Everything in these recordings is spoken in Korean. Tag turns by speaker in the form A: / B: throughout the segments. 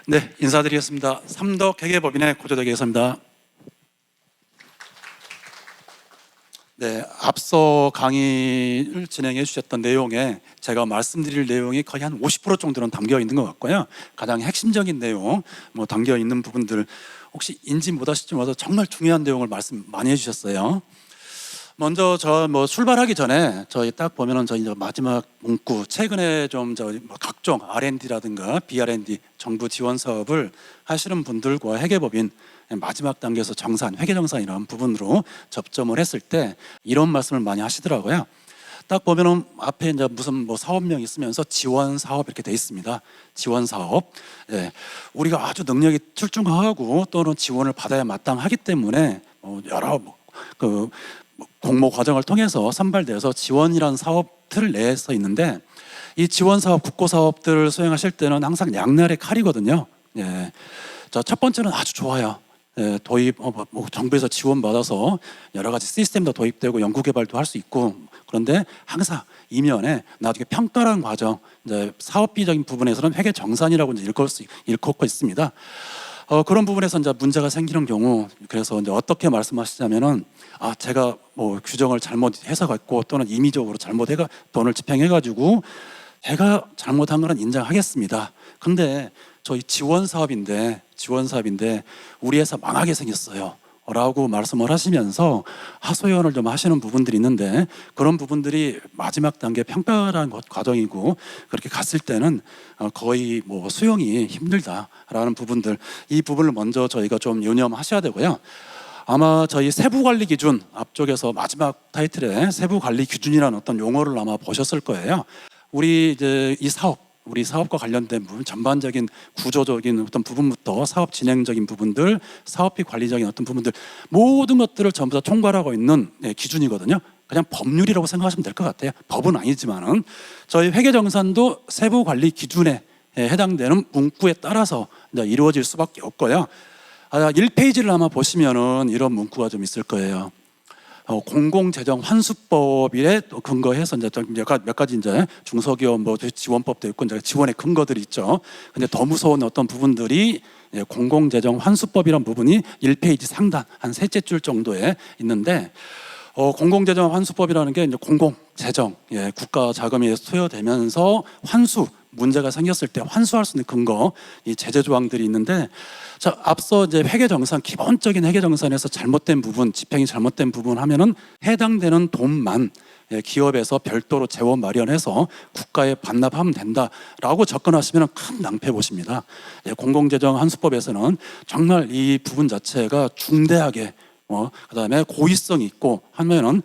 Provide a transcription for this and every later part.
A: 네, 인사드리겠습니다. 삼덕회계법인의 고조덕 회계사입니다. 네, 앞서 강의를 진행해 주셨던 내용에 제가 말씀드릴 내용이 거의 한 50% 정도는 담겨 있는 것 같고요. 가장 핵심적인 내용, 담겨 있는 부분들 혹시 인지 못하실지 몰라도 정말 중요한 내용을 말씀 많이 해주셨어요. 먼저 출발하기 전에 저희 딱 보면은 저희 이제 마지막 문구 최근에 좀 각종 R&D라든가 BR&D 정부 지원 사업을 하시는 분들과 회계법인 마지막 단계에서 정산, 회계정산이라는 부분으로 접점을 했을 때 이런 말씀을 많이 하시더라고요. 딱 보면은 앞에 이제 무슨 사업명 있으면서 지원 사업 이렇게 돼 있습니다. 지원 사업. 예, 우리가 아주 능력이 출중하고 또는 지원을 받아야 마땅하기 때문에 여러 공모 과정을 통해서 선발되어서 지원이라는 사업 틀 내에서 있는데 이 지원 사업, 국고 사업들을 수행하실 때는 항상 양날의 칼이거든요. 예, 첫 번째는 아주 좋아요. 예, 도입 정부에서 지원받아서 여러 가지 시스템도 도입되고 연구개발도 할 수 있고, 그런데 항상 이면에 나중에 평가라는 과정, 이제 사업비적인 부분에서는 회계 정산이라고 이제 일컫고 있습니다. 그런 부분에서 이제 문제가 생기는 경우, 그래서 이제 어떻게 말씀하시냐면은 제가 규정을 잘못 해석했고 또는 임의적으로 잘못해가 돈을 집행해가지고 제가 잘못한 거는 인정하겠습니다. 근데 저희 지원 사업인데 우리 회사 망하게 생겼어요 라고 말씀을 하시면서 하소연을 좀 하시는 부분들이 있는데, 그런 부분들이 마지막 단계 평가라는 과정이고 그렇게 갔을 때는 거의 수용이 힘들다라는 부분들, 이 부분을 먼저 저희가 좀 유념하셔야 되고요. 아마 저희 세부관리 기준 앞쪽에서 마지막 타이틀에 세부관리 기준이라는 어떤 용어를 아마 보셨을 거예요. 우리 사업과 관련된 부분, 전반적인 구조적인 어떤 부분부터 사업 진행적인 부분들, 사업비 관리적인 어떤 부분들, 모든 것들을 전부 다 총괄하고 있는 기준이거든요. 그냥 법률이라고 생각하시면 될 것 같아요. 법은 아니지만은 저희 회계정산도 세부관리 기준에 해당되는 문구에 따라서 이제 이루어질 수밖에 없고요. 1페이지를 아마 보시면은 이런 문구가 좀 있을 거예요. 공공재정 환수법에 근거해서 이제 몇 가지 이제 중소기업 지원법도 있고 이제 지원의 근거들이 있죠. 근데 더 무서운 어떤 부분들이 공공재정 환수법이라는 부분이 1페이지 상단 한 셋째 줄 정도에 있는데, 공공재정 환수법이라는 게 이제 공공재정, 국가 자금이 투여되면서 문제가 생겼을 때 환수할 수 있는 근거, 이 제재 조항들이 있는데, 자, 앞서 이제 기본적인 회계정산에서 잘못된 부분, 집행이 잘못된 부분 하면은 해당되는 돈만 기업에서 별도로 재원 마련해서 국가에 반납하면 된다라고 접근하시면 큰 낭패 보십니다. 공공재정 환수법에서는 정말 이 부분 자체가 중대하게 그다음에 고의성이 있고 하면은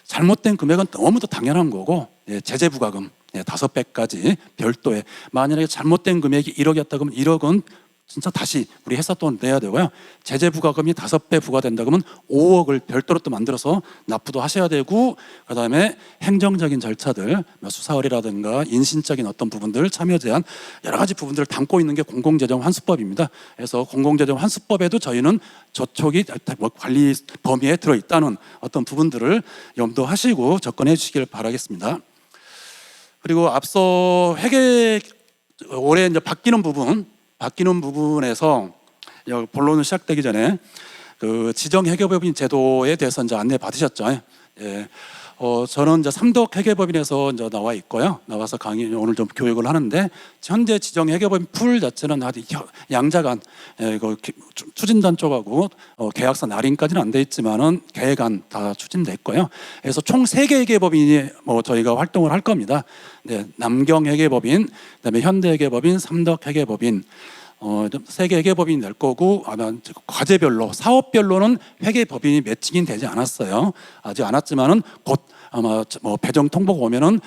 A: 잘못된 금액은 너무도 당연한 거고, 제재 부과금 5배까지 별도의, 만약에 잘못된 금액이 1억이었다 그러면 1억은 진짜 다시 우리 회사 돈 내야 되고요. 제재 부과금이 5배 부과된다 그러면 5억을 별도로 또 만들어서 납부도 하셔야 되고, 그다음에 행정적인 절차들, 수사월이라든가 인신적인 어떤 부분들, 참여 제한, 여러 가지 부분들을 담고 있는 게 공공재정 환수법입니다. 그래서 공공재정 환수법에도 저희는 저촉이 관리 범위에 들어있다는 어떤 부분들을 염두하시고 접근해 주시길 바라겠습니다. 그리고 앞서 올해 이제 바뀌는 부분에서 본론은 시작되기 전에 지정 회계법인 제도에 대해서 이제 안내 받으셨죠. 저는 이제 삼덕회계법인에서 이제 나와 있고요. 나와서 오늘 좀 교육을 하는데, 현재 지정 회계법인 풀 자체는 아직 양자간, 추진단 쪽하고 계약서 날인까지는 안 돼 있지만은 계획안 다 추진됐고요. 그래서 총 3개 회계법인이 저희가 활동을 할 겁니다. 남경회계법인, 그다음에 현대회계법인, 삼덕회계법인. 3개 회계법인이 될 거고, 아마 과제별로, 사업별로는 회계법인이 매칭이 되지 않았어요. 아직 않았지만은 곧 아마 배정 통보가 오면은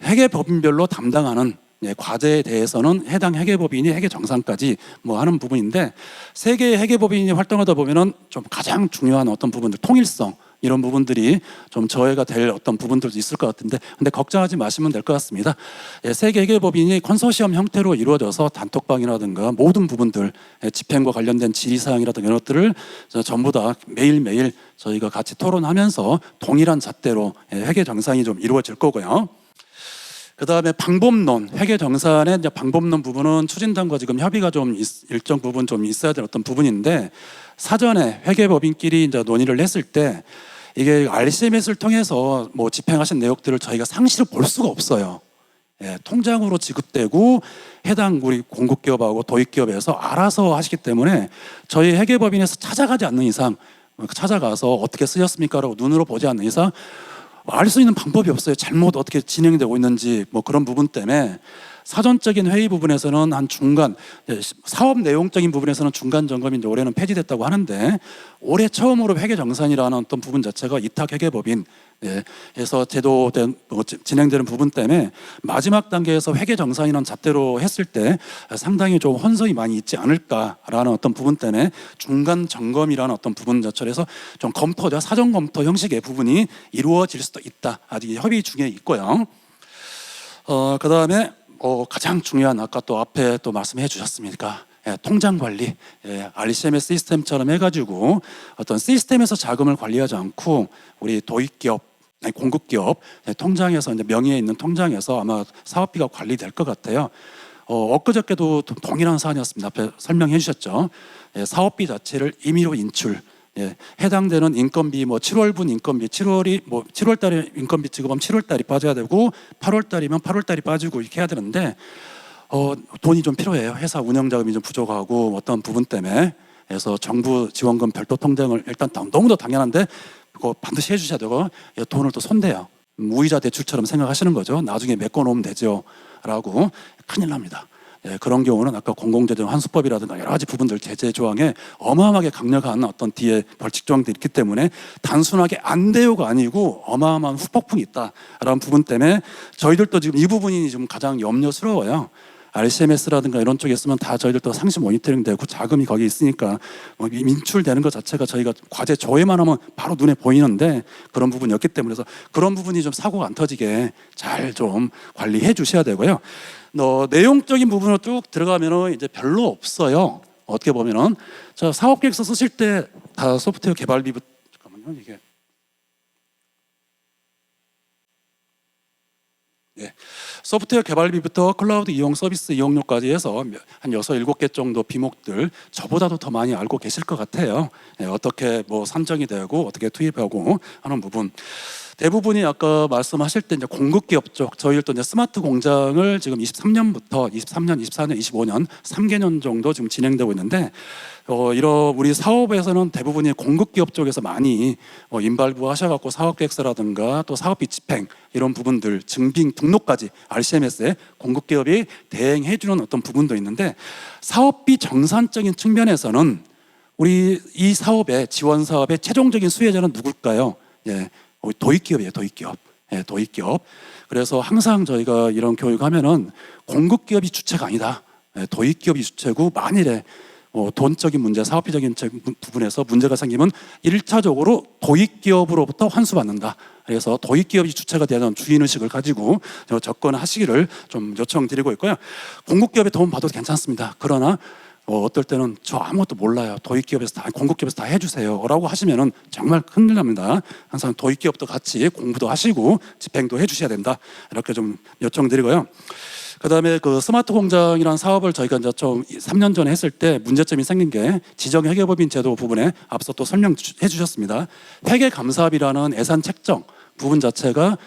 A: 회계법인별로 담당하는 과제에 대해서는 해당 회계법인이 회계정산까지 하는 부분인데, 3개의 회계법인이 활동하다 보면은 좀 가장 중요한 어떤 부분들, 통일성, 이런 부분들이 좀 저해가 될 어떤 부분들도 있을 것 같은데, 근데 걱정하지 마시면 될 것 같습니다. 세계 회계법인이 컨소시엄 형태로 이루어져서 단톡방이라든가 모든 부분들, 집행과 관련된 질의사항이라든가 이런 것들을 전부 다 매일매일 저희가 같이 토론하면서 동일한 잣대로 회계정산이 좀 이루어질 거고요. 그다음에 방법론, 회계 정산의 이제 방법론 부분은 추진단과 지금 협의가 좀 일정 부분 좀 있어야 될 어떤 부분인데, 사전에 회계법인끼리 이제 논의를 했을 때 이게 RCMS를 통해서 뭐 집행하신 내역들을 저희가 상시로 볼 수가 없어요. 예, 통장으로 지급되고 해당 우리 공급기업하고 도입기업에서 알아서 하시기 때문에 저희 회계법인에서 찾아가지 않는 이상, 찾아가서 어떻게 쓰였습니까? 라고 눈으로 보지 않는 이상 알 수 있는 방법이 없어요. 잘못 어떻게 진행되고 있는지 뭐 그런 부분 때문에 사전적인 회의 부분에서는 한 중간, 사업 내용적인 부분에서는 중간 점검이 이제 올해는 폐지됐다고 하는데, 올해 처음으로 회계정산이라는 어떤 부분 자체가 이탁회계법인, 예, 에서 제도된 진행되는 부분 때문에 마지막 단계에서 회계정산이라는 잣대로 했을 때 상당히 좀 혼선이 많이 있지 않을까라는 어떤 부분 때문에 중간 점검이라는 어떤 부분 자체에서 좀 검토자 사전 검토 형식의 부분이 이루어질 수도 있다. 아직 협의 중에 있고요. 그 다음에 가장 중요한, 아까 또 앞에 또 말씀해 주셨습니까? 예, 통장 관리, 예, RCMS 시스템처럼 해가지고 어떤 시스템에서 자금을 관리하지 않고 우리 도입기업, 아니 공급기업 통장에서 이제 명의에 있는 통장에서 아마 사업비가 관리될 것 같아요. 엊그저께도 동일한 사안이었습니다. 앞에 설명해 주셨죠. 예, 사업비 자체를 임의로 인출, 예, 해당되는 인건비, 뭐 7월분 인건비, 7월이 뭐 7월달에 인건비 지급하면 7월달이 빠져야 되고 8월달이면 8월달이 빠지고 이렇게 해야 되는데 돈이 좀 필요해요. 회사 운영 자금이 좀 부족하고 어떤 부분 때문에. 그래서 정부 지원금 별도 통장을 일단 너무도 당연한데 그거 반드시 해주셔야 되고, 돈을 또 손대요. 무이자 대출처럼 생각하시는 거죠. 나중에 메꿔놓으면 되죠 라고. 큰일 납니다. 예, 그런 경우는 아까 공공재정 환수법이라든가 여러 가지 부분들 제재 조항에 어마어마하게 강력한 어떤 뒤에 벌칙 조항들이 있기 때문에 단순하게 안 돼요가 아니고 어마어마한 후폭풍이 있다라는 부분 때문에 저희들도 지금 이 부분이 좀 가장 염려스러워요. RCMS라든가 이런 쪽에 있으면 다 저희들도 상시 모니터링 되고 자금이 거기 있으니까 민출되는 것 자체가 저희가 과제 조회만 하면 바로 눈에 보이는데 그런 부분이었기 때문에, 그래서 그런 부분이 좀 사고가 안 터지게 잘 좀 관리해 주셔야 되고요. 내용적인 부분으로 쭉 들어가면은 이제 별로 없어요. 어떻게 보면은 저 사업계획서 쓰실 때 다 소프트웨어 개발비부터, 잠깐만요, 이게. 네. 소프트웨어 개발비부터 클라우드 이용 서비스 이용료까지 해서 한 6, 7개 정도 비목들 저보다도 더 많이 알고 계실 것 같아요. 네, 어떻게 뭐 산정이 되고 어떻게 투입하고 하는 부분. 대부분이 아까 말씀하실 때 이제 공급기업 쪽, 저희들도 이제 스마트 공장을 지금 23년부터 23년, 24년, 25년 3개년 정도 지금 진행되고 있는데, 이런 우리 사업에서는 대부분이 공급기업 쪽에서 많이 인발부 하셔갖고 사업계획서라든가 또 사업비 집행 이런 부분들, 증빙 등록까지 RCMS에 공급기업이 대행해주는 어떤 부분도 있는데, 사업비 정산적인 측면에서는 우리 이 사업의 지원 사업의 최종적인 수혜자는 누굴까요? 예, 도입기업이에요. 도입기업. 예, 도입기업. 그래서 항상 저희가 이런 교육하면은 공급기업이 주체가 아니다. 예, 도입기업이 주체고, 만일에 돈적인 문제, 사업비적인 부분에서 문제가 생기면 1차적으로 도입기업으로부터 환수받는다. 그래서 도입기업이 주체가 되는 주인의식을 가지고 접근하시기를 좀 요청드리고 있고요. 공급기업에 도움 받아도 괜찮습니다. 그러나 어떨 때는 저 아무것도 몰라요. 도입기업에서 다, 공급기업에서 다 해주세요 라고 하시면은 정말 큰일 납니다. 항상 도입기업도 같이 공부도 하시고 집행도 해주셔야 된다. 이렇게 좀 요청드리고요. 그 다음에 그 스마트 공장이라는 사업을 저희가 이제 좀 3년 전에 했을 때 문제점이 생긴 게 지정회계법인 제도 부분에 앞서 또 설명해 주셨습니다. 회계감사비라는 예산 책정 부분 자체가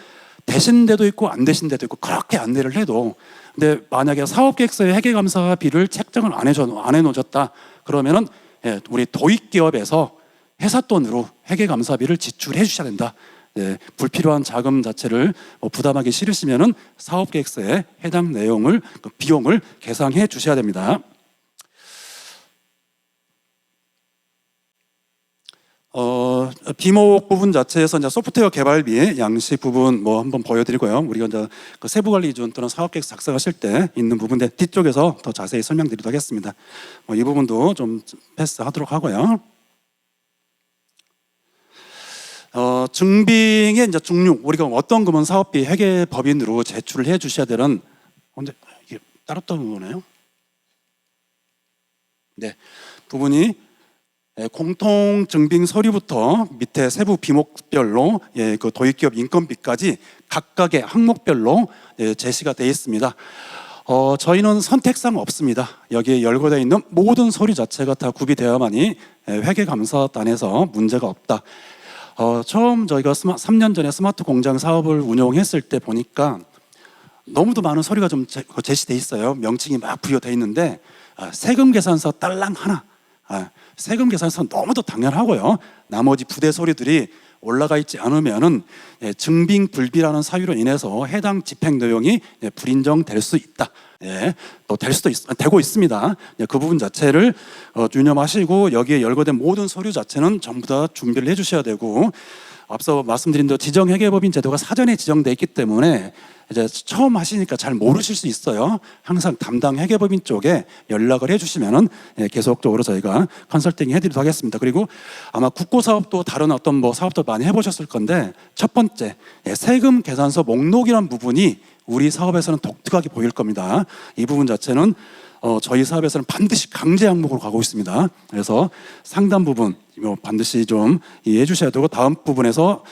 A: 되신 데도 있고 안 되신 데도 있고 그렇게 안내를 해도, 근데 만약에 사업계획서에 회계감사비를 책정을 안 해놓으셨다 그러면은, 예, 우리 도입기업에서 회사 돈으로 회계감사비를 지출해 주셔야 된다. 예, 불필요한 자금 자체를 부담하기 싫으시면은 사업계획서에 해당 내용을, 그 비용을 계상해 주셔야 됩니다. 비목 부분 자체에서 이제 소프트웨어 개발비 양식 부분 뭐 한번 보여드리고요. 우리가 이제 그 세부관리 기준 또는 사업계획 작성하실 때 있는 부분인데 뒤쪽에서 더 자세히 설명드리도록 하겠습니다. 이 부분도 좀 패스하도록 하고요. 증빙의 이제 중용, 우리가 어떤 거면 사업비 회계법인으로 제출을 해 주셔야 되는, 근데 이게 따로 떠는 거네요. 네, 부분이 공통 증빙 서류부터 밑에 세부 비목별로 그 도입기업 인건비까지 각각의 항목별로 제시가 되어 있습니다. 저희는 선택사항 없습니다. 여기에 열거되어 있는 모든 서류 자체가 다 구비되어야만이 회계감사단에서 문제가 없다. 처음 저희가 3년 전에 스마트 공장 사업을 운영했을 때 보니까 너무도 많은 서류가 좀 제시돼 있어요. 명칭이 막 부여돼 있는데 세금 계산서 딸랑 하나, 세금 계산서 너무도 당연하고요. 나머지 부대 서류들이 올라가 있지 않으면은 증빙 불비라는 사유로 인해서 해당 집행 내용이 불인정될 수 있다. 또 될 수도 되고 있습니다. 그 부분 자체를 유념하시고 여기에 열거된 모든 서류 자체는 전부 다 준비를 해주셔야 되고, 앞서 말씀드린 대로 지정회계법인 제도가 사전에 지정돼 있기 때문에 이제 처음 하시니까 잘 모르실 수 있어요. 항상 담당 회계법인 쪽에 연락을 해주시면은 계속적으로 저희가 컨설팅 해드리도록 하겠습니다. 그리고 아마 국고사업도 다른 어떤 뭐 사업도 많이 해보셨을 건데, 첫 번째 세금 계산서 목록이란 부분이 우리 사업에서는 독특하게 보일 겁니다. 이 부분 자체는 저희 사업에서는 반드시 강제 항목으로 가고 있습니다. 그래서 상당 부분 반드시 좀 이해해 주셔야 되고, 다음 부분에서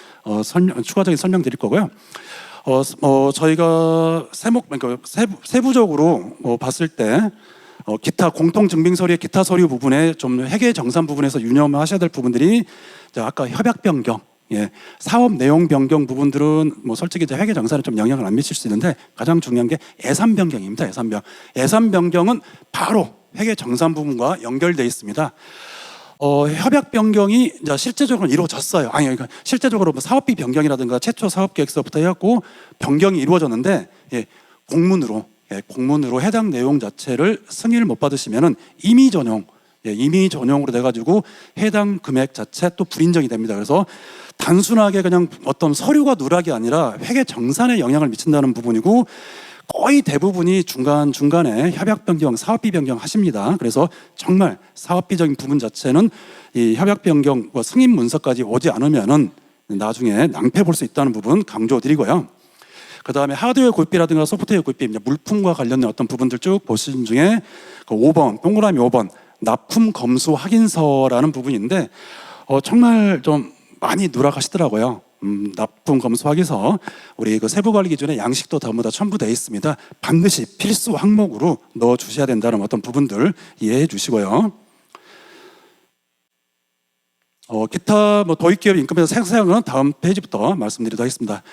A: 추가적인 설명 드릴 거고요. 저희가 세부적으로 봤을 때 기타 공통 증빙 서류의 기타 서류 부분에 좀 회계 정산 부분에서 유념하셔야 될 부분들이, 아까 협약 변경, 사업 내용 변경 부분들은 뭐 솔직히 이제 회계 정산에 좀 영향을 안 미칠 수 있는데, 가장 중요한 게 예산 변경입니다. 예산 변경은 바로 회계 정산 부분과 연결되어 있습니다. 협약 변경이 이제 실제적으로 이루어졌어요. 그러니까 실제적으로 뭐 사업비 변경이라든가 최초 사업 계획서부터 해갖고 변경이 이루어졌는데, 공문으로 해당 내용 자체를 승인을 못 받으시면은 임의 전용으로 돼가지고 해당 금액 자체 또 불인정이 됩니다. 그래서 단순하게 그냥 어떤 서류가 누락이 아니라 회계 정산에 영향을 미친다는 부분이고, 거의 대부분이 중간에 협약 변경, 사업비 변경 하십니다. 그래서 정말 사업비적인 부분 자체는 이 협약 변경 승인 문서까지 오지 않으면은 나중에 낭패 볼 수 있다는 부분 강조드리고요. 그 다음에 하드웨어 구입비라든가 소프트웨어 구입비, 물품과 관련된 어떤 부분들 쭉 보신 중에 그 5번, 동그라미 5번, 납품 검수 확인서라는 부분인데, 정말 좀 많이 누락하시더라고요. 납품 검수 확인서, 우리 그 세부관리 기준에 양식도 전부 다 첨부되어 있습니다. 반드시 필수 항목으로 넣어 주셔야 된다는 어떤 부분들 이해해 주시고요. 기타 도입기업 인건비 세액사항은 다음 페이지부터 말씀드리도록 하겠습니다.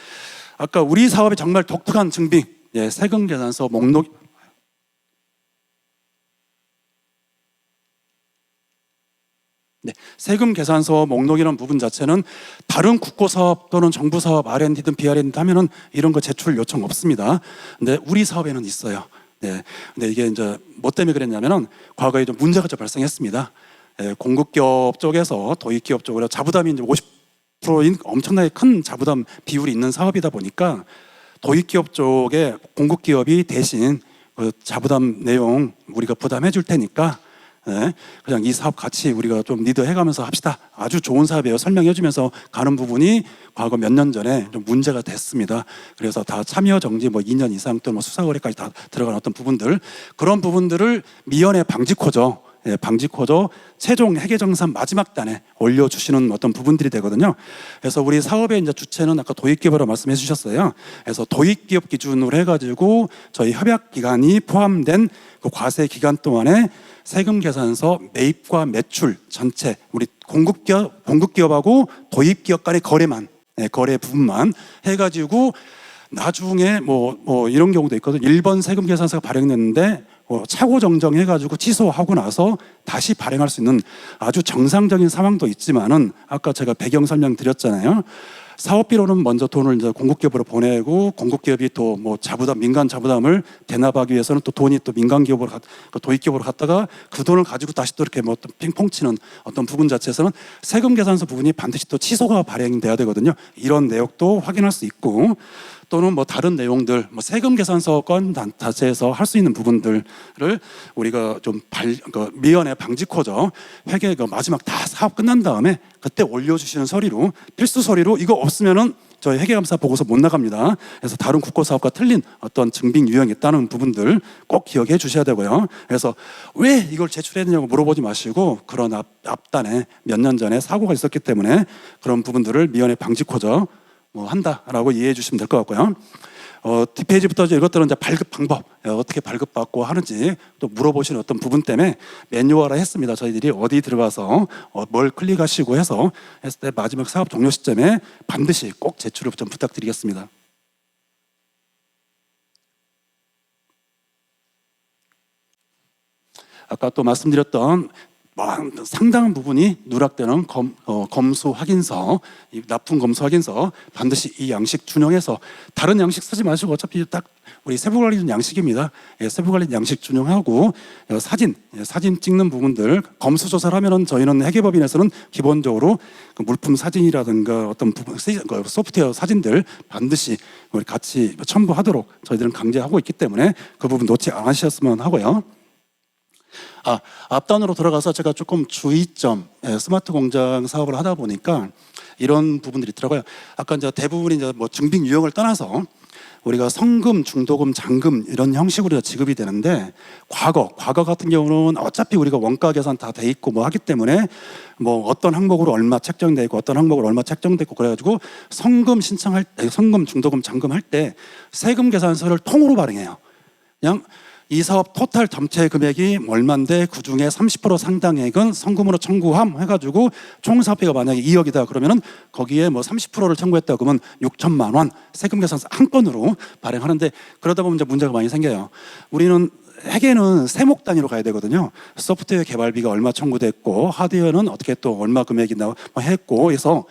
A: 아까 우리 사업의 정말 독특한 증빙, 세금 계산서 목록, 세금 계산서 목록이라는 부분 자체는 다른 국고사업 또는 정부사업 R&D든 BR&D 하면은 이런 거 제출 요청 없습니다. 근데 우리 사업에는 있어요. 근데 이게 이제 뭐 때문에 그랬냐면은 과거에 좀 문제가 좀 발생했습니다. 공급기업 쪽에서 도입기업 쪽으로 자부담이 이제 50%인 엄청나게 큰 자부담 비율이 있는 사업이다 보니까, 도입기업 쪽에 공급기업이 대신 그 자부담 내용 우리가 부담해 줄 테니까 그냥 이 사업 같이 우리가 좀 리드해가면서 합시다. 아주 좋은 사업이에요. 설명해주면서 가는 부분이 과거 몇 년 전에 좀 문제가 됐습니다. 그래서 다 참여 정지 2년 이상 또는 수사거래까지 다 들어간 어떤 부분들, 그런 부분들을 미연에 방지코죠. 최종 회계정산 마지막 단에 올려주시는 어떤 부분들이 되거든요. 그래서 우리 사업의 이제 주체는 아까 도입기업이라고 말씀해 주셨어요. 그래서 도입기업 기준으로 해가지고 저희 협약 기간이 포함된 그 과세 기간 동안에 세금 계산서 매입과 매출 전체, 우리 공급기업하고 도입기업 간의 거래 부분만 해가지고, 나중에 뭐 이런 경우도 있거든요. 1번 세금 계산서가 발행됐는데 차고 정정해가지고 취소하고 나서 다시 발행할 수 있는 아주 정상적인 상황도 있지만은, 아까 제가 배경 설명 드렸잖아요. 사업비로는 먼저 돈을 이제 공급기업으로 보내고, 공급기업이 또 뭐 민간 자부담을 대납하기 위해서는 또 돈이 또 민간 기업으로 도입기업으로 갔다가 그 돈을 가지고 다시 또 이렇게 뭐 핑퐁 치는 어떤 부분 자체에서는 세금 계산서 부분이 반드시 또 취소가 발행돼야 되거든요. 이런 내역도 확인할 수 있고, 또는 뭐 다른 내용들, 뭐 세금 계산서 건 자체에서 할 수 있는 부분들을 우리가 좀 미연의 방지코죠. 회계 마지막 다 사업 끝난 다음에 그때 올려주시는 서류로, 필수 서류로, 이거 없으면은 저희 회계감사 보고서 못 나갑니다. 그래서 다른 국고사업과 틀린 어떤 증빙 유형이 있다는 부분들 꼭 기억해 주셔야 되고요. 그래서 왜 이걸 제출했느냐고 물어보지 마시고 그런 앞단에 몇 년 전에 사고가 있었기 때문에 그런 부분들을 미연에 방지코저 한다라고 이해해 주시면 될 것 같고요. 뒷페이지부터 이것들은 이제 발급 방법, 어떻게 발급받고 하는지 또 물어보시는 어떤 부분 때문에 매뉴얼화 했습니다. 저희들이 어디 들어가서 뭘 클릭하시고 해서 했을 때 마지막 사업 종료 시점에 반드시 꼭 제출을 좀 부탁드리겠습니다. 아까 또 말씀드렸던 상당한 부분이 누락되는 검수 확인서, 이 납품 검수 확인서 반드시 이 양식 준용해서 다른 양식 쓰지 마시고 어차피 딱 우리 세부관리는 양식입니다. 세부관리 양식 준용하고 사진 찍는 부분들 검수 조사를 하면은 저희는 회계법인에서는 기본적으로 그 물품 사진이라든가 어떤 부분 소프트웨어 사진들 반드시 우리 같이 첨부하도록 저희들은 강제하고 있기 때문에 그 부분 놓지 않으셨으면 하고요. 앞단으로 들어가서 제가 조금 주의점, 스마트 공장 사업을 하다 보니까 이런 부분들이 있더라고요. 아까 이제 대부분이 이제 증빙 유형을 떠나서 우리가 성금, 중도금, 잔금 이런 형식으로 지급이 되는데 과거 같은 경우는 어차피 우리가 원가 계산 다 돼 있고 하기 때문에 어떤 항목으로 얼마 책정돼 있고 어떤 항목으로 얼마 책정돼 있고 그래가지고 성금 신청할 때, 성금, 중도금, 잔금 할 때 세금 계산서를 통으로 발행해요. 그냥 이 사업 토탈 전체 금액이 얼마인데 그 중에 30% 상당액은 성금으로 청구함 해가지고 총 사업비가 만약에 2억이다 그러면은 거기에 30%를 청구했다 그러면 6천만 원 세금 계산서 한 건으로 발행하는데 그러다 보면 이제 문제가 많이 생겨요. 우리는 회계는 세목 단위로 가야 되거든요. 소프트웨어 개발비가 얼마 청구됐고 하드웨어는 어떻게 또 얼마 금액이 했고 해서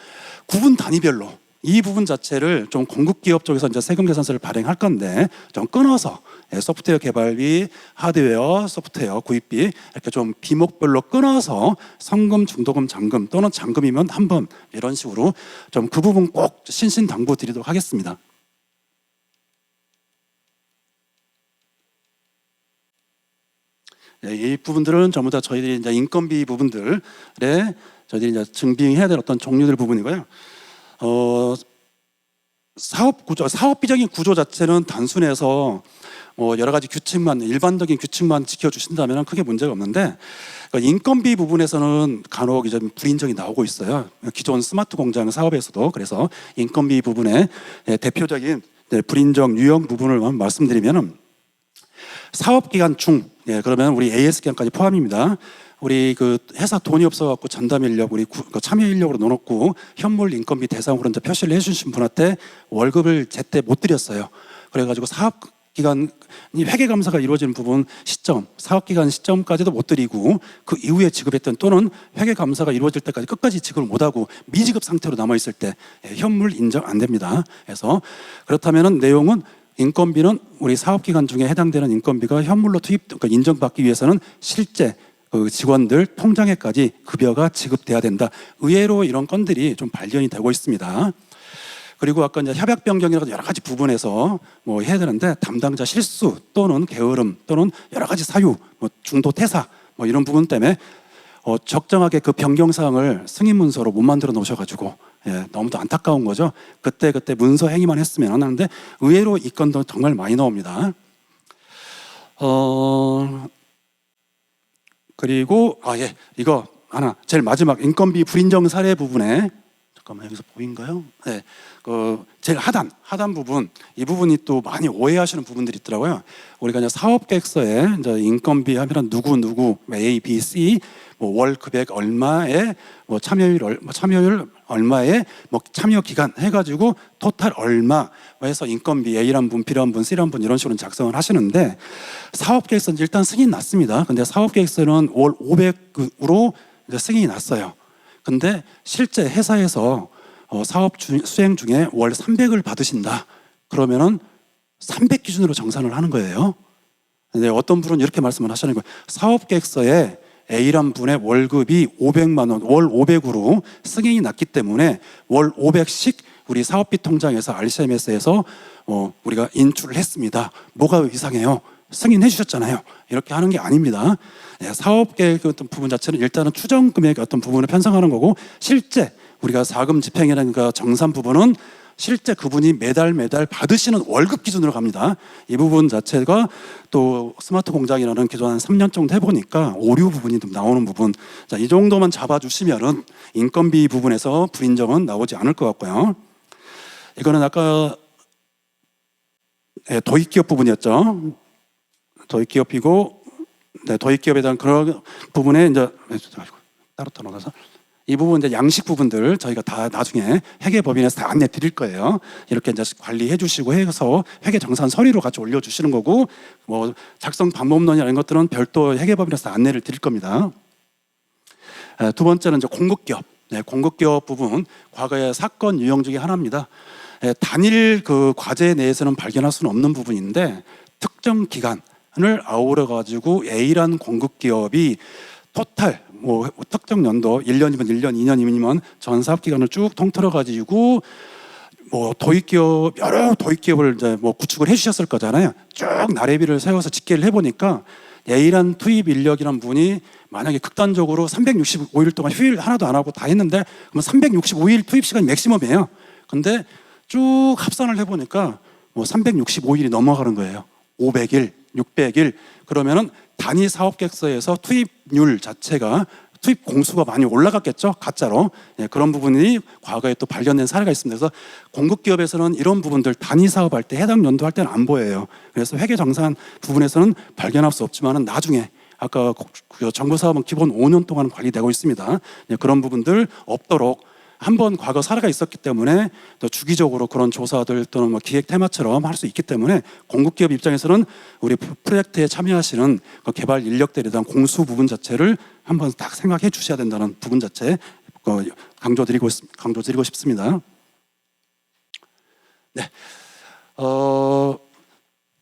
A: 구분 단위별로 이 부분 자체를 좀 공급 기업 쪽에서 이제 세금 계산서를 발행할 건데 좀 끊어서 소프트웨어 개발비, 하드웨어, 소프트웨어 구입비 이렇게 좀 비목별로 끊어서 성금, 중도금, 잔금 또는 잔금이면 한 번 이런 식으로 좀 그 부분 꼭 신신당부 드리도록 하겠습니다. 이 부분들은 전부 다 저희들이 이제 인건비 부분들에 저희들이 이제 증빙해야 될 어떤 종류들 부분이고요. 사업비적인 구조 자체는 단순해서 여러 가지 규칙만 일반적인 규칙만 지켜주신다면 크게 문제가 없는데 인건비 부분에서는 간혹 이제 불인정이 나오고 있어요. 기존 스마트 공장 사업에서도 그래서 인건비 부분에 대표적인 불인정 유형 부분을 말씀드리면은 사업 기간 중 그러면 우리 AS 기간까지 포함입니다. 우리 그 회사 돈이 없어갖고 전담 인력, 우리 참여 인력으로 넣어놓고 현물 인건비 대상으로 이제 표시를 해주신 분한테 월급을 제때 못 드렸어요. 그래가지고 사업 기간이 회계 감사가 이루어지는 부분 시점, 사업 기간 시점까지도 못 드리고 그 이후에 지급했던 또는 회계 감사가 이루어질 때까지 끝까지 지급을 못하고 미지급 상태로 남아 있을 때 현물 인정 안 됩니다. 그래서 그렇다면은 내용은 인건비는 우리 사업 기간 중에 해당되는 인건비가 현물로 그러니까 인정받기 위해서는 실제 그 직원들 통장에까지 급여가 지급돼야 된다. 의외로 이런 건들이 좀 발견이 되고 있습니다. 그리고 아까 이제 협약 변경이라고 여러 가지 부분에서 해야 되는데 담당자 실수 또는 게으름 또는 여러 가지 사유, 중도 퇴사 이런 부분 때문에 적정하게 그 변경 사항을 승인 문서로 못 만들어 놓으셔가지고 너무도 안타까운 거죠. 그때 문서 행위만 했으면 하는데 의외로 이 건도 정말 많이 나옵니다. 그리고 이거 하나 제일 마지막 인건비 불인정 사례 부분에 잠깐만 여기서 보인가요? 네, 제일 하단 부분 이 부분이 또 많이 오해하시는 부분들이 있더라고요. 우리가 이제 사업 계획서에 이제 인건비 하면 누구 A, B, C 월 금액 얼마에 참여율 얼마에 참여 기간 해가지고 토탈 얼마 해서 인건비 A란 분, B란 분, C란 분 이런 식으로 작성을 하시는데 사업 계획서는 일단 승인 났습니다. 근데 사업 계획서는 월 500으로 이제 승인이 났어요. 근데 실제 회사에서 사업 수행 중에 월 300을 받으신다. 그러면은 300 기준으로 정산을 하는 거예요. 근데 어떤 분은 이렇게 말씀을 하시는 거예요. 사업 계획서에 A란 분의 월급이 500만 원, 월 500으로 승인이 났기 때문에 월 500씩 우리 사업비 통장에서 RCMS에서 우리가 인출을 했습니다. 뭐가 이상해요? 승인해 주셨잖아요. 이렇게 하는 게 아닙니다. 사업 계획 어떤 부분 자체는 일단은 추정 금액의 어떤 부분을 편성하는 거고 실제 우리가 사금 집행이라든가 정산 부분은 실제 그분이 매달 받으시는 월급 기준으로 갑니다. 이 부분 자체가 또 스마트 공장이라는 기존 한 3년 정도 해보니까 오류 부분이 좀 나오는 부분, 자, 이 정도만 잡아주시면은 인건비 부분에서 불인정은 나오지 않을 것 같고요. 이거는 아까 도입기업 부분이었죠. 도입기업이고, 도입기업에 대한 그런 부분에 이제 따로 떠나서 이 부분 이제 양식 부분들 저희가 다 나중에 회계법인에서 다 안내 드릴 거예요. 이렇게 이제 관리해 주시고 해서 회계 정산 서류로 같이 올려 주시는 거고, 뭐 작성 방법론이나 이런 것들은 별도 회계법인에서 안내를 드릴 겁니다. 두 번째는 이제 공급기업. 공급기업 부분 과거의 사건 유형 중에 하나입니다. 단일 그 과제 내에서는 발견할 수는 없는 부분인데 특정 기간을 아우러 가지고 A라는 공급기업이 토탈 뭐 특정 연도 1년이면 1년, 2년이면 전 사업 기간을 쭉 통틀어 가지고 뭐 도입기업 여러 도입기업을 이제 뭐 구축을 해주셨을 거잖아요. 쭉 나래비를 세워서 집계를 해보니까 A란 투입 인력이란 분이 만약에 극단적으로 365일 동안 휴일 하나도 안 하고 다 했는데 그러면 365일 투입 시간이 맥시멈이에요. 근데 쭉 합산을 해보니까 뭐 365일이 넘어가는 거예요. 500일, 600일 그러면은 단위 사업계획서에서 투입률 자체가 투입 공수가 많이 올라갔겠죠, 가짜로. 그런 부분이 과거에 또 발견된 사례가 있습니다. 그래서 공급기업에서는 이런 부분들 단위 사업할 때 해당 연도 할 때는 안 보여요. 그래서 회계정산 부분에서는 발견할 수 없지만은 나중에 아까 정보사업은 기본 5년 동안 관리되고 있습니다. 그런 부분들 없도록 한번 과거 사례가 있었기 때문에 또 주기적으로 그런 조사들 또는 뭐 기획 테마처럼 할 수 있기 때문에 공급기업 입장에서는 우리 프로젝트에 참여하시는 그 개발 인력들에 대한 공수 부분 자체를 한번 딱 생각해 주셔야 된다는 부분 자체 강조드리고 싶습니다. 네.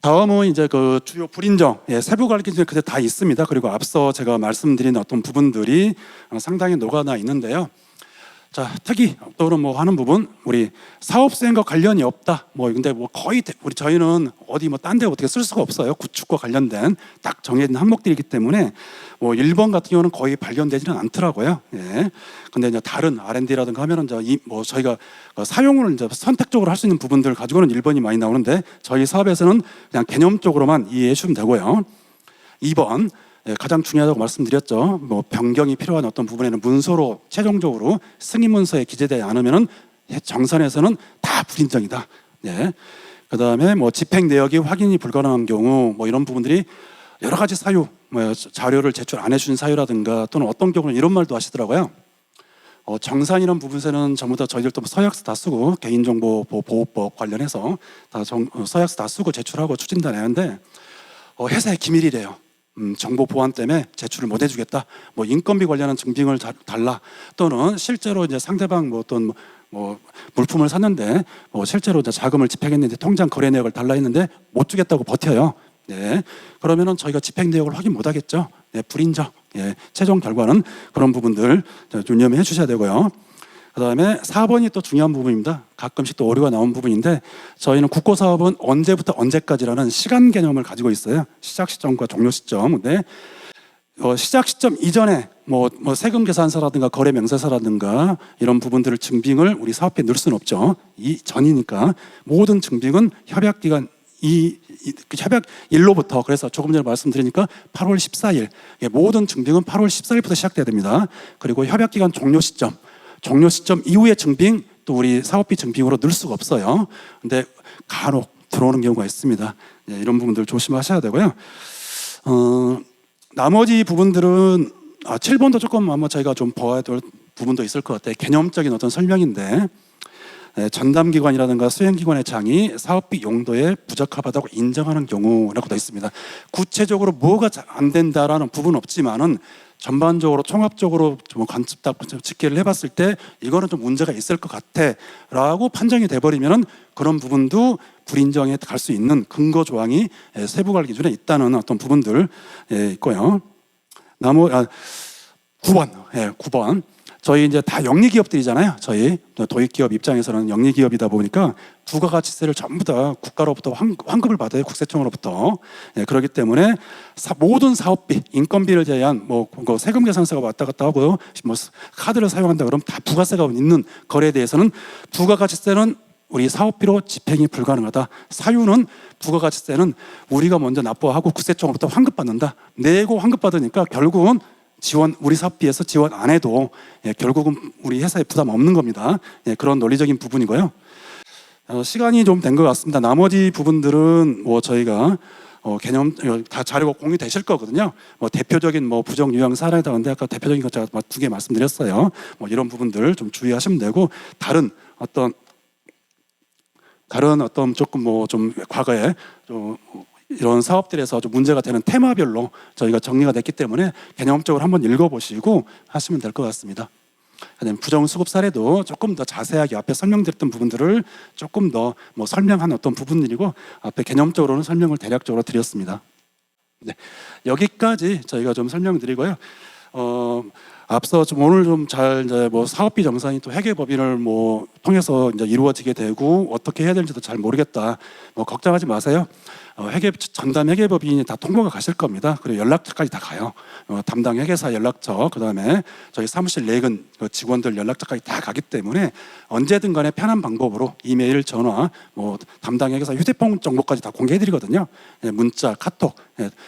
A: 다음은 이제 그 주요 불인정 세부 관리 기준이 그때 다 있습니다. 그리고 앞서 제가 말씀드린 어떤 부분들이 상당히 녹아나 있는데요. 자, 특이 또는 뭐 하는 부분, 우리 사업 수행과 관련이 없다. 뭐 근데 뭐 거의 우리 저희는 어디 뭐 딴 데 어떻게 쓸 수가 없어요. 구축과 관련된 딱 정해진 항목들이기 때문에 뭐 1번 같은 경우는 거의 발견되지는 않더라고요. 예. 근데 이제 다른 R&D라든가 하면은 이제 뭐 저희가 사용을 이제 선택적으로 할 수 있는 부분들 가지고는 1번이 많이 나오는데 저희 사업에서는 그냥 개념적으로만 이해해 주시면 되고요. 2번 가장 중요하다고 말씀드렸죠. 뭐 변경이 필요한 어떤 부분에는 문서로 최종적으로 승인 문서에 기재되지 않으면은 정산에서는 다 불인정이다. 네. 그다음에 뭐 집행 내역이 확인이 불가능한 경우 뭐 이런 부분들이 여러 가지 사유, 뭐 자료를 제출 안 해준 사유라든가 또는 어떤 경우는 이런 말도 하시더라고요. 정산이라는 부분에서는 전부 다 저희들도 서약서 다 쓰고 개인정보보호법 관련해서 다 서약서 다 쓰고 제출하고 추진다 내는데 회사의 기밀이래요. 정보 보안 때문에 제출을 못 해주겠다. 뭐 인건비 관련한 증빙을 달라. 또는 실제로 이제 상대방 뭐 어떤 뭐 물품을 샀는데 뭐 실제로 이제 자금을 집행했는데 통장 거래 내역을 달라 했는데 못 주겠다고 버텨요. 네. 그러면은 저희가 집행 내역을 확인 못 하겠죠. 네, 불인정. 예. 최종 결과는 그런 부분들 유념해 주셔야 되고요. 그다음에 4번이 또 중요한 부분입니다. 가끔씩 또 오류가 나온 부분인데 저희는 국고사업은 언제부터 언제까지라는 시간 개념을 가지고 있어요. 시작 시점과 종료 시점. 근데 시작 시점 이전에 뭐 세금 계산서라든가 거래 명세서라든가 이런 부분들을 증빙을 우리 사업에 넣을 수는 없죠. 이 전이니까 모든 증빙은 협약 기간 협약 일로부터 그래서 조금 전에 말씀드리니까 8월 14일 모든 증빙은 8월 14일부터 시작돼야 됩니다. 그리고 협약 기간 종료 시점 이후의 증빙 또 우리 사업비 증빙으로 넣을 수가 없어요. 근데 간혹 들어오는 경우가 있습니다. 예, 이런 부분들 조심하셔야 되고요. 나머지 부분들은 7번도 조금 아마 저희가 좀 봐야 될 부분도 있을 것 같아요. 개념적인 어떤 설명인데 전담기관이라든가 수행기관의 장이 사업비 용도에 부적합하다고 인정하는 경우라고 되어 있습니다. 구체적으로 뭐가 안 된다라는 부분은 없지만은 전반적으로 총합적으로 좀 관측 집계를 해봤을 때 이거는 좀 문제가 있을 것 같아라고 판정이 돼버리면은 그런 부분도 불인정에 갈 수 있는 근거 조항이 세부관리 기준에 있다는 어떤 부분들 있고요. 9번 저희 이제 다 영리 기업들이잖아요. 저희 도입 기업 입장에서는 영리 기업이다 보니까 부가가치세를 전부 다 국가로부터 환급을 받아요. 국세청으로부터. 예, 그렇기 때문에 모든 사업비, 인건비를 제외한 뭐 세금 계산서가 왔다 갔다 하고요. 뭐 카드를 사용한다 그러면 다 부가세가 있는 거래에 대해서는 부가가치세는 우리 사업비로 집행이 불가능하다. 사유는 부가가치세는 우리가 먼저 납부하고 국세청으로부터 환급받는다. 내고 환급받으니까 결국은 지원, 우리 사업비에서 지원 안 해도 결국은 우리 회사에 부담 없는 겁니다. 그런 논리적인 부분이고요. 시간이 좀 된 것 같습니다. 나머지 부분들은 뭐 저희가 개념 다 자료가 공유되실 거거든요. 뭐 대표적인 뭐 부정 유형 사례다. 근데 아까 대표적인 것 제가 2개 말씀드렸어요. 뭐 이런 부분들 좀 주의하시면 되고 다른 어떤 조금 뭐 좀 과거에 좀 이런 사업들에서 좀 문제가 되는 테마별로 저희가 정리가 됐기 때문에 개념적으로 한번 읽어보시고 하시면 될 것 같습니다. 부정수급 사례도 조금 더 자세하게 앞에 설명드렸던 부분들을 조금 더 뭐 설명한 어떤 부분들이고 앞에 개념적으로는 설명을 대략적으로 드렸습니다. 네, 여기까지 저희가 좀 설명드리고요. 앞서 좀 오늘 좀 잘 뭐 사업비 정산이 또 회계법인을 뭐 통해서 이제 이루어지게 되고 어떻게 해야 되는지도 잘 모르겠다. 뭐 걱정하지 마세요. 전담 회계법인이 다 통보가 가실 겁니다. 그리고 연락처까지 다 가요. 담당 회계사 연락처, 그다음에 저희 사무실 내근 직원들 연락처까지 다 가기 때문에 언제든 간에 편한 방법으로 이메일, 전화, 뭐 담당 회계사 휴대폰 정보까지 다 공개해드리거든요. 문자, 카톡,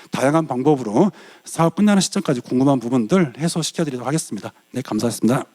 A: 다양한 방법으로 사업 끝나는 시점까지 궁금한 부분들 해소시켜드리도록 하겠습니다. 네, 감사했습니다.